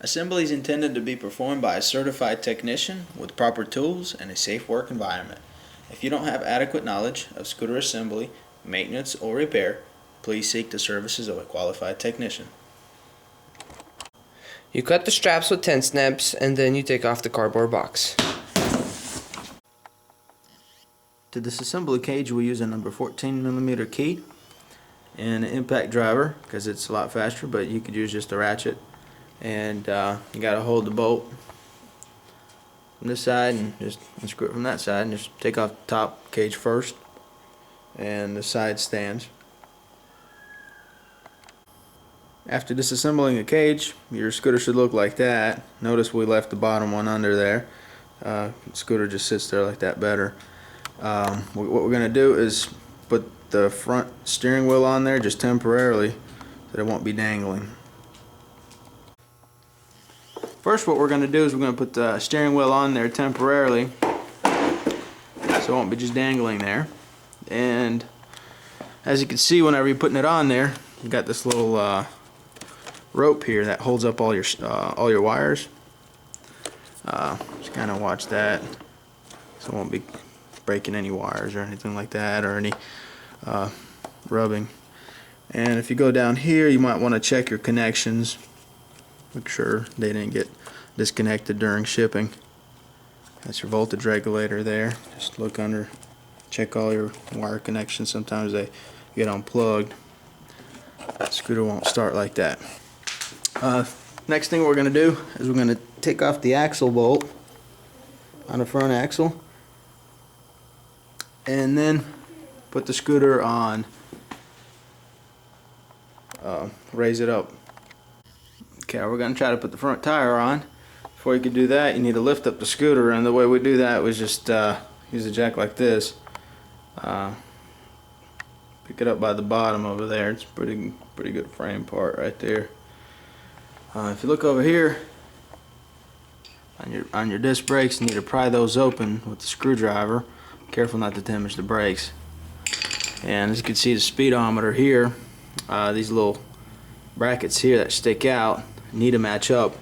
Assembly is intended to be performed by a certified technician with proper tools and a safe work environment. If you don't have adequate knowledge of scooter assembly, maintenance, or repair, please seek the services of a qualified technician. You cut the straps with 10 snaps and then you take off the cardboard box. To disassembly a cage, we use a number 14mm key and an impact driver because it's a lot faster, but you could use just a ratchet. And you got to hold the bolt from this side and just unscrew it from that side, and just take off the top cage first and the side stands. After disassembling the cage, your scooter should look like that. Notice we left the bottom one under there. The scooter just sits there like that better. What we're going to do is put the front steering wheel on there just temporarily so that it won't be dangling. First, what we're going to do is we're going to put the steering wheel on there temporarily so it won't be just dangling there. And as you can see, whenever you're putting it on there, you got this little rope here that holds up all your wires. Just kind of watch that so it won't be breaking any wires or anything like that, or any rubbing. And if you go down here, you might want to check your connections. Make sure they didn't get disconnected during shipping. That's your voltage regulator there. Just look under, check all your wire connections. Sometimes they get unplugged. The scooter won't start like that. Next thing we're going to do is we're going to take off the axle bolt on the front axle and then put the scooter on, raise it up. Okay, we're going to try to put the front tire on. Before you can do that, you need to lift up the scooter, and the way we do that was just use a jack like this. Pick it up by the bottom over there. It's pretty good frame part right there. If you look over here on your disc brakes, you need to pry those open with the screwdriver. Careful not to damage the brakes. And as you can see, the speedometer here, these little brackets here that stick out need to match up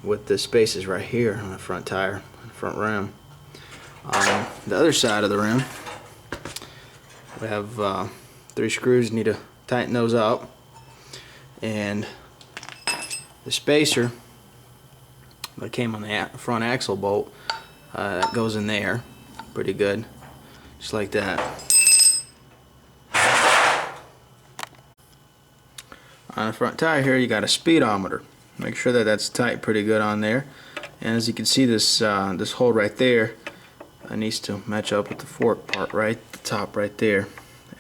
with the spaces right here on the front tire, the front rim. On the other side of the rim, we have 3 screws. You need to tighten those up, and the spacer that came on the front axle bolt, that goes in there pretty good, just like that. On the front tire here, you got a speedometer. Make sure that that's tight pretty good on there. And as you can see, this this hole right there needs to match up with the fork part right at the top right there.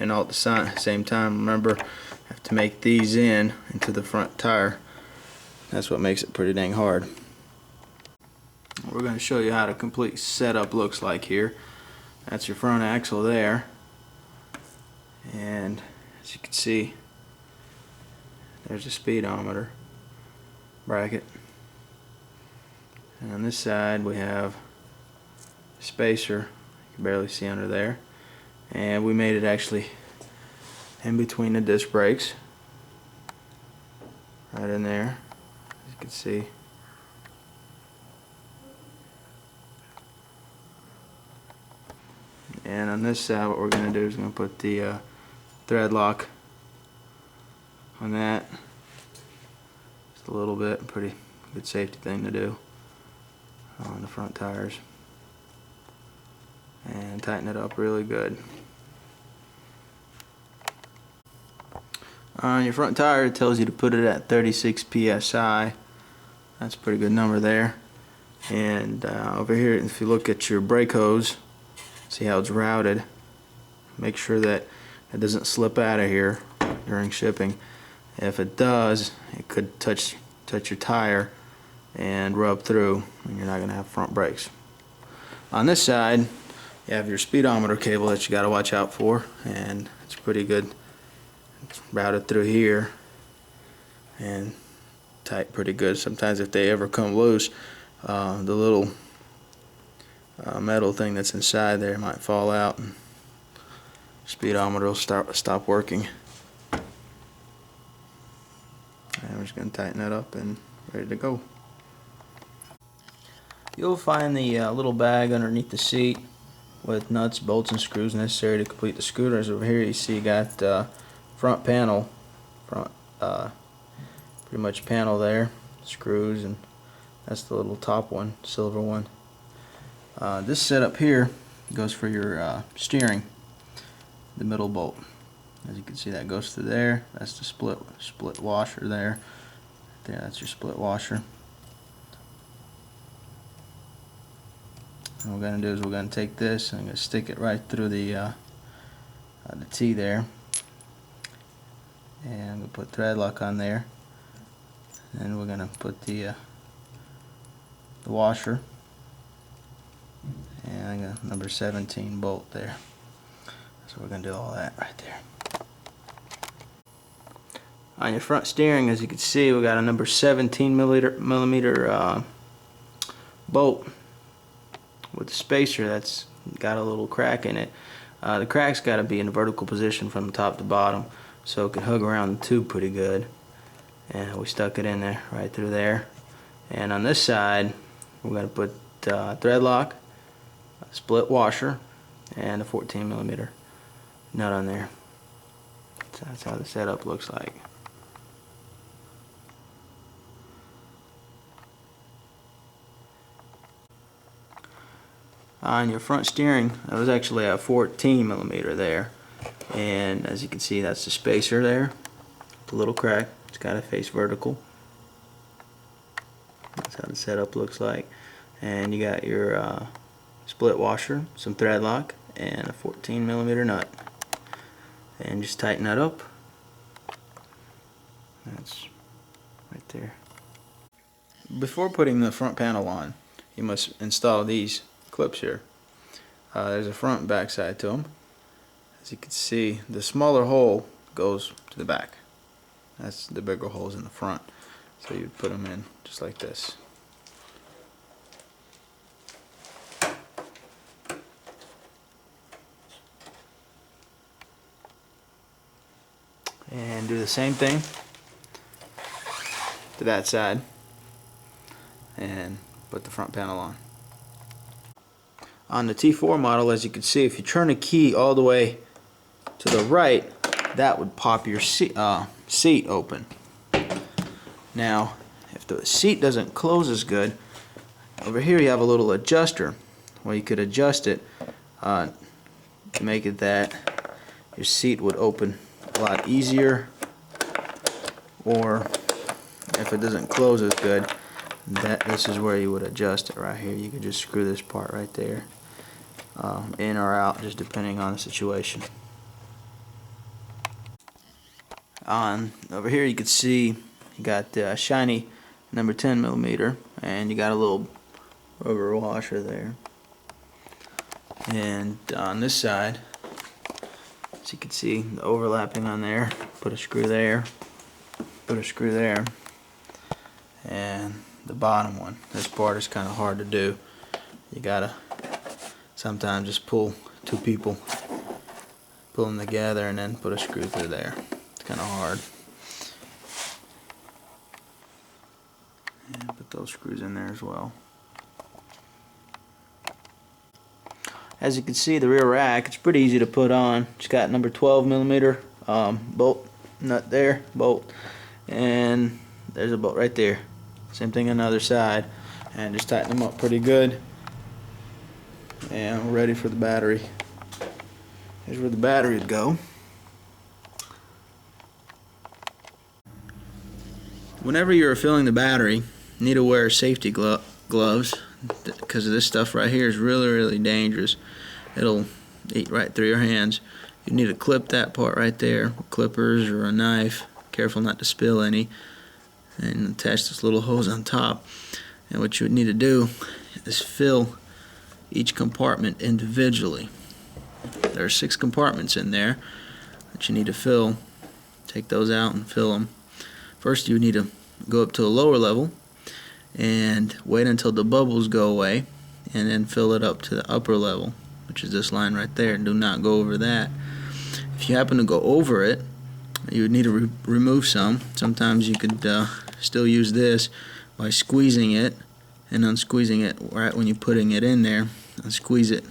And all at the same time, remember, have to make these into the front tire. That's what makes it pretty dang hard. We're going to show you how the complete setup looks like here. That's your front axle there. And as you can see, there's a speedometer bracket. And on this side we have a spacer. You can barely see under there. And we made it actually in between the disc brakes. Right in there, as you can see. And on this side, what we're going to do is going to put the thread lock on that. Just a little bit, pretty good safety thing to do on the front tires. And tighten it up really good. On your front tire, it tells you to put it at 36 psi. That's a pretty good number there. And over here, if you look at your brake hose, see how it's routed. Make sure that it doesn't slip out of here during shipping. If it does, it could touch your tire and rub through, and you're not going to have front brakes. On this side, you have your speedometer cable that you got to watch out for, and it's pretty good. It's routed through here and tight pretty good. Sometimes if they ever come loose, the little metal thing that's inside there might fall out and speedometer will stop working. And we're just going to tighten that up and ready to go. You'll find the little bag underneath the seat with nuts, bolts, and screws necessary to complete the scooters. Over here you see you got front panel, pretty much panel there, screws, and that's the little top one, silver one. This setup here goes for your steering, the middle bolt. As you can see, that goes through there. That's the split washer there. That's your split washer. And what we're going to do is we're going to take this and I'm going to stick it right through the T there. And I'm going to put thread lock on there. And we're going to put the washer. And I got number 17 bolt there. So we're going to do all that right there. On your front steering, as you can see, we got a number 17 millimeter bolt with a spacer that's got a little crack in it. The crack's got to be in a vertical position from the top to bottom so it can hug around the tube pretty good. And we stuck it in there, right through there. And on this side, we're going to put thread lock, a split washer, and a 14 millimeter nut on there. So that's how the setup looks like. On your front steering, that was actually a 14 millimeter there, and as you can see, that's the spacer there, the little crack. It's got to face vertical. That's how the setup looks like. And you got your split washer, some thread lock, and a 14 millimeter nut. And just tighten that up. That's right there. Before putting the front panel on, you must install these clips here. There's a front and back side to them. As you can see, the smaller hole goes to the back. That's the bigger holes in the front. So you'd put them in just like this. And do the same thing to that side and put the front panel on. On the T4 model, as you can see, if you turn the key all the way to the right, that would pop your seat open. Now, if the seat doesn't close as good, over here you have a little adjuster where you could adjust it to make it that your seat would open a lot easier, or if it doesn't close as good, this is where you would adjust it right here. You could just screw this part right there in or out, just depending on the situation. Over here you can see you got the shiny number 10 millimeter, and you got a little rubber washer there. And on this side, as you can see, the overlapping on there, put a screw there, put a screw there, and the bottom one. This part is kind of hard to do. You gotta sometimes just pull two people, pull them together, and then put a screw through there. It's kind of hard. And put those screws in there as well. As you can see, the rear rack, it's pretty easy to put on. It's got number 12 millimeter bolt nut there, bolt, and there's a bolt right there. Same thing on the other side, and just tighten them up pretty good. And we're ready for the battery. Here's where the battery would go. Whenever you're filling the battery, you need to wear safety gloves, because this stuff right here is really dangerous. It'll eat right through your hands. You need to clip that part right there with clippers or a knife. Careful not to spill any. And attach this little hose on top. And what you would need to do is fill each compartment individually. There are 6 compartments in there that you need to fill. Take those out and fill them. First, you need to go up to a lower level and wait until the bubbles go away, and then fill it up to the upper level, which is this line right there. Do not go over that. If you happen to go over it, you would need to remove some. Sometimes you could still use this by squeezing it and unsqueezing it right when you're putting it in there. Unsqueeze it,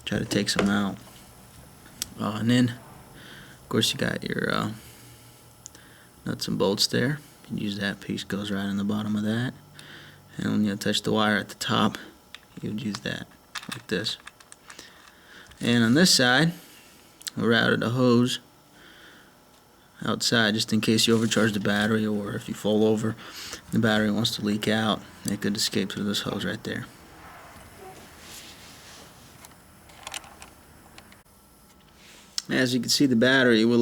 try to take some out. And then, of course, you got your nuts and bolts there. You can use that piece, goes right in the bottom of that. And when you touch the wire at the top, you would use that, like this. And on this side, we routed a hose outside just in case you overcharge the battery, or if you fall over, the battery wants to leak out, it could escape through this hose right there. As you can see, the battery, we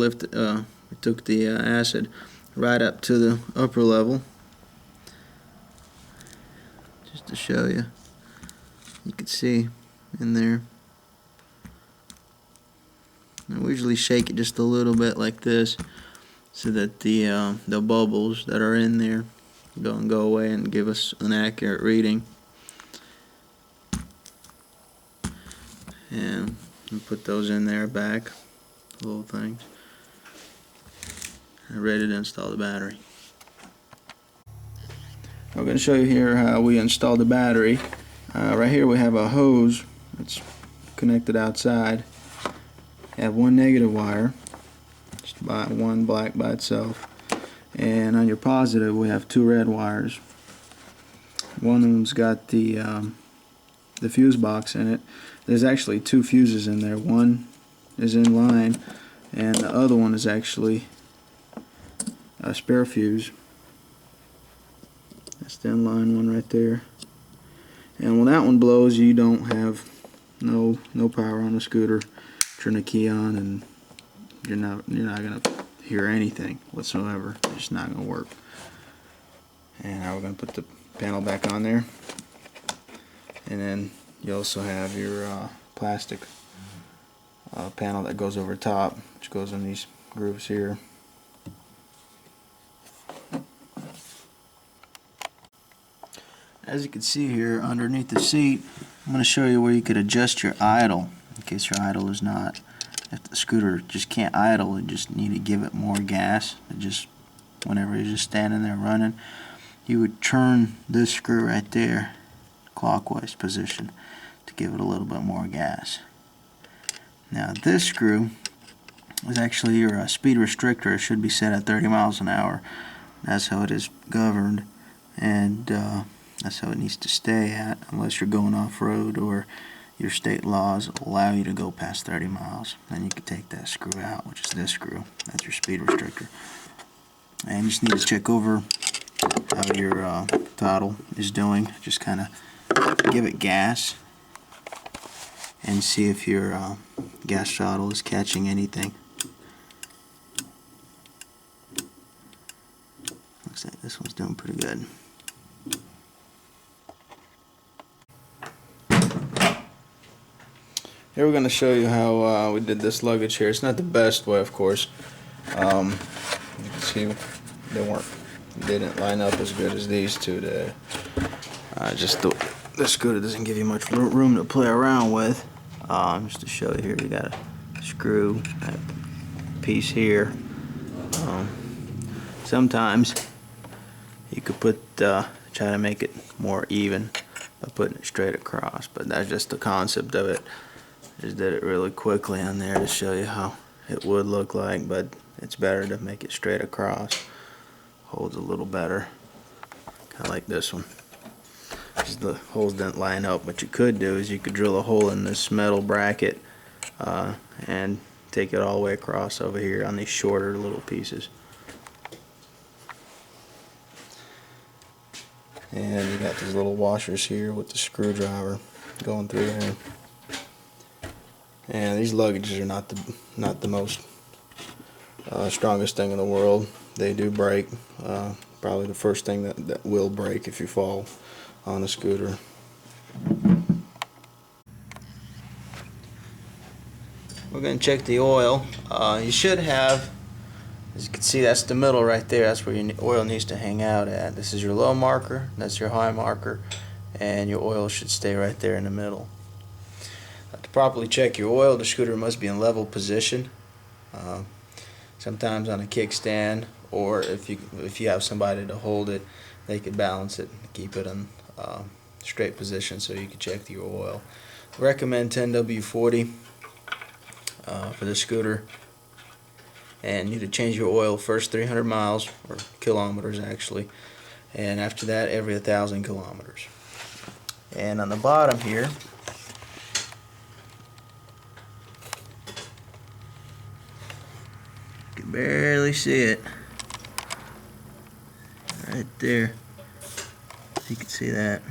took the acid right up to the upper level, just to show you. You can see in there. And we usually shake it just a little bit like this, so that the bubbles that are in there go away and give us an accurate reading. And we put those in there back, little things, and ready to install the battery. I'm going to show you here how we install the battery. Right here we have a hose that's connected outside. You have one negative wire, just one black by itself, and on your positive we have two red wires. One of them's got the fuse box in it. There's actually two fuses in there. One is in line, and the other one is actually a spare fuse. That's the inline one right there. And when that one blows, you don't have no power on the scooter. Turn the key on, and you're not gonna hear anything whatsoever. It's just not gonna work. And now we're gonna put the panel back on there, and then you also have your plastic panel that goes over top, which goes in these grooves here. As you can see here underneath the seat, I'm going to show you where you could adjust your idle, in case your idle is not, if the scooter just can't idle, you just need to give it more gas. Just whenever you're just standing there running, you would turn this screw right there clockwise position to give it a little bit more gas. Now this screw is actually your speed restrictor. It should be set at 30 miles an hour. That's how it is governed, and that's how it needs to stay at, unless you're going off-road or your state laws allow you to go past 30 miles. Then you can take that screw out, which is this screw. That's your speed restrictor. And you just need to check over how your throttle is doing. Just kind of give it gas and see if your gas throttle is catching anything. Looks like this one's doing pretty good. Here we're going to show you how we did this luggage here. It's not the best way, of course. You can see they didn't line up as good as these two did. Just the scooter doesn't give you much room to play around with. Just to show you here, you got a screw, a piece here. Sometimes you could try to make it more even by putting it straight across, but that's just the concept of it. Just did it really quickly on there to show you how it would look like, but it's better to make it straight across. Holds a little better, kind of like this one. Just the holes didn't line up. What you could do is you could drill a hole in this metal bracket and take it all the way across over here on these shorter little pieces. And you got these little washers here with the screwdriver going through there. And these luggages are not the most strongest thing in the world. They do break. Probably the first thing that will break if you fall on a scooter. We're going to check the oil. You should have, as you can see, that's the middle right there. That's where your oil needs to hang out at. This is your low marker, that's your high marker, and your oil should stay right there in the middle. To properly check your oil, the scooter must be in level position. Sometimes on a kickstand or if you have somebody to hold it, they could balance it, keep it in straight position so you can check your oil. Recommend 10W40 for the scooter, and you need to change your oil first 300 miles, or kilometers actually, and after that every 1,000 kilometers. And on the bottom here, you can barely see it right there. You can see that.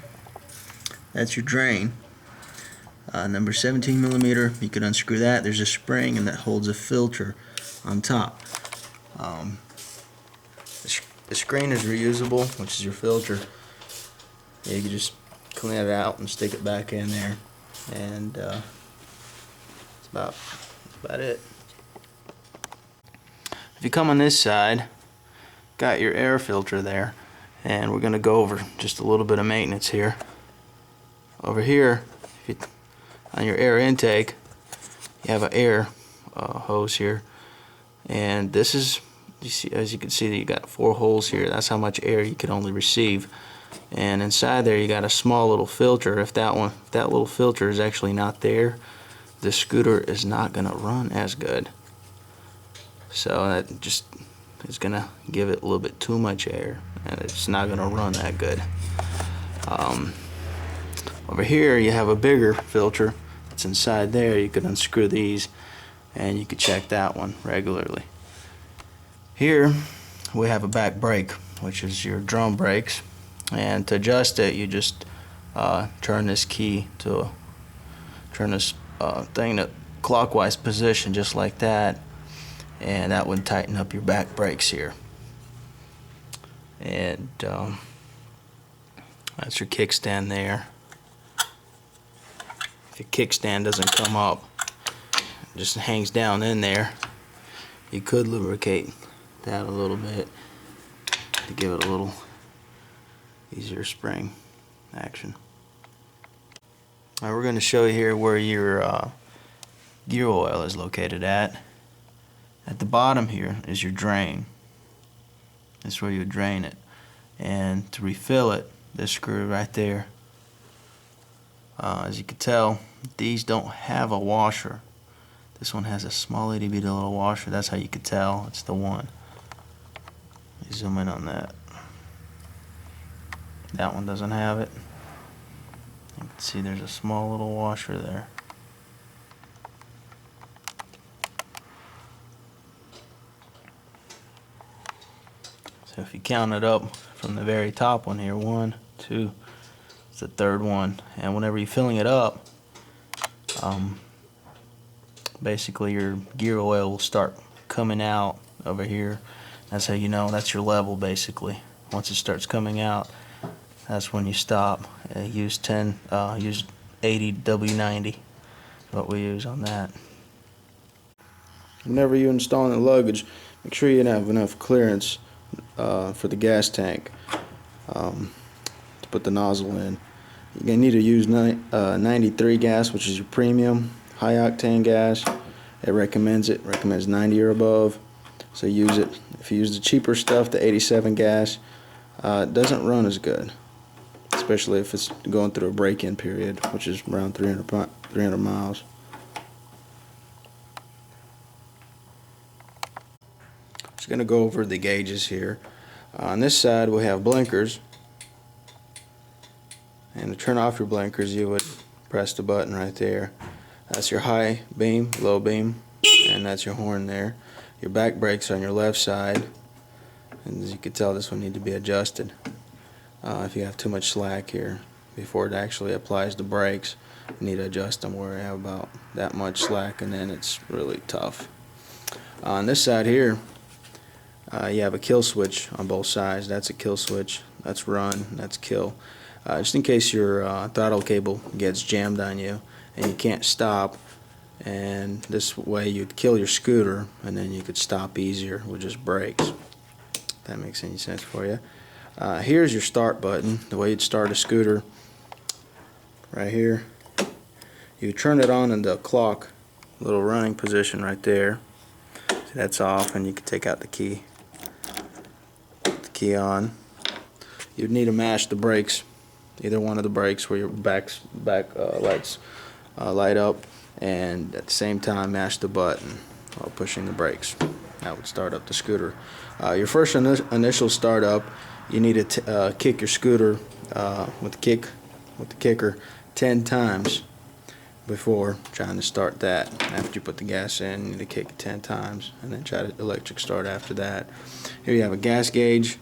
That's your drain. Number 17 millimeter. You can unscrew that. There's a spring, and that holds a filter on top. The screen is reusable, which is your filter. Yeah, you can just clean it out and stick it back in there, and that's about it. If you come on this side, got your air filter there, and we're going to go over just a little bit of maintenance here. Over here, on your air intake, you have an air hose here, and this is, as you can see, you got 4 holes here. That's how much air you can only receive. And inside there, you got a small little filter. If that little filter is actually not there, the scooter is not going to run as good. So that just is going to give it a little bit too much air, and it's not going to run that good. Over here you have a bigger filter. It's inside there. You could unscrew these and you could check that one regularly. Here we have a back brake, which is your drum brakes, and to adjust it you just turn this thing to clockwise position, just like that, and that would tighten up your back brakes here. And that's your kickstand there. If your kickstand doesn't come up, it just hangs down in there, you could lubricate that a little bit to give it a little easier spring action. Now we're going to show you here where your gear oil is located at. At the bottom here is your drain. That's where you would drain it. And to refill it, this screw right there, as you can tell, these don't have a washer. This one has a small itty bitty little washer. That's how you can tell it's the one. Let me zoom in on that. That one doesn't have it. You can see there's a small little washer there. So if you count it up from the very top one here, 1, 2, it's the third one, and whenever you're filling it up, basically your gear oil will start coming out over here. That's how you know that's your level, basically. Once it starts coming out, that's when you stop. Use 80 W90, what we use on that. Whenever you're installing the luggage, make sure you have enough clearance for the gas tank to put the nozzle in. You're going to need to use 93 gas, which is your premium high octane gas. It recommends 90 or above, so use it. If you use the cheaper stuff, the 87 gas, it doesn't run as good, especially if it's going through a break-in period, which is around 300 miles. Just going to go over the gauges here. On this side we have blinkers, and to turn off your blinkers you would press the button right there. That's your high beam, low beam, and that's your horn there. Your back brakes are on your left side, and as you can tell, this one needs to be adjusted. If you have too much slack here before it actually applies the brakes, you need to adjust them where you have about that much slack, and then it's really tough. On this side here, you have a kill switch on both sides. That's a kill switch, that's run, that's kill. Just in case your throttle cable gets jammed on you and you can't stop, and this way you'd kill your scooter and then you could stop easier with just brakes. If that makes any sense for you. Here's your start button, the way you'd start a scooter. Right here, you turn it on in the clock little running position right there. See, that's off, and you can take out the key. key on, you'd need to mash the brakes, either one of the brakes where your back lights light up, and at the same time mash the button while pushing the brakes. That would start up the scooter. Your first initial startup, you need to kick your scooter with the kicker 10 times before trying to start that. After you put the gas in, you need to kick it 10 times and then try to electric start after that. Here you have a gas gauge.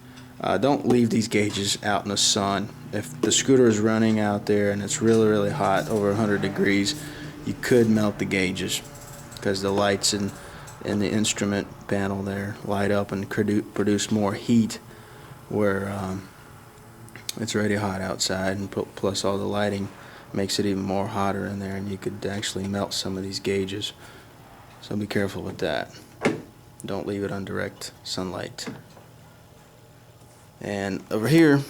Don't leave these gauges out in the sun. If the scooter is running out there and it's really hot, over 100 degrees, you could melt the gauges because the lights in the instrument panel there light up and produce more heat where it's already hot outside, and plus all the lighting makes it even more hotter in there, and you could actually melt some of these gauges. So be careful with that. Don't leave it on direct sunlight. And over here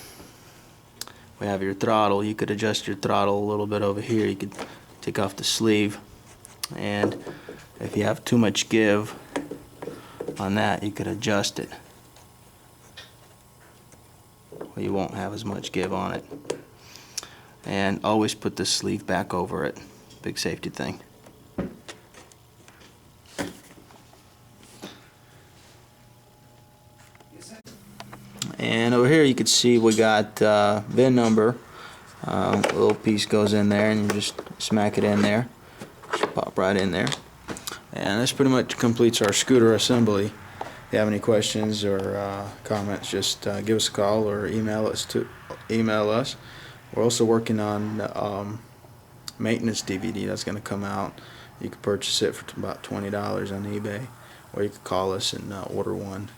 we have your throttle. You could adjust your throttle a little bit over here. You could take off the sleeve, and if you have too much give on that, you could adjust it. Well, you won't have as much give on it. And always put the sleeve back over it. Big safety thing. And over here you can see we got VIN number. A little piece goes in there and you just smack it in there. Just pop right in there. And this pretty much completes our scooter assembly. If you have any questions or comments, just give us a call or email us. We're also working on maintenance DVD that's going to come out. You can purchase it for about $20 on eBay, or you can call us and order one.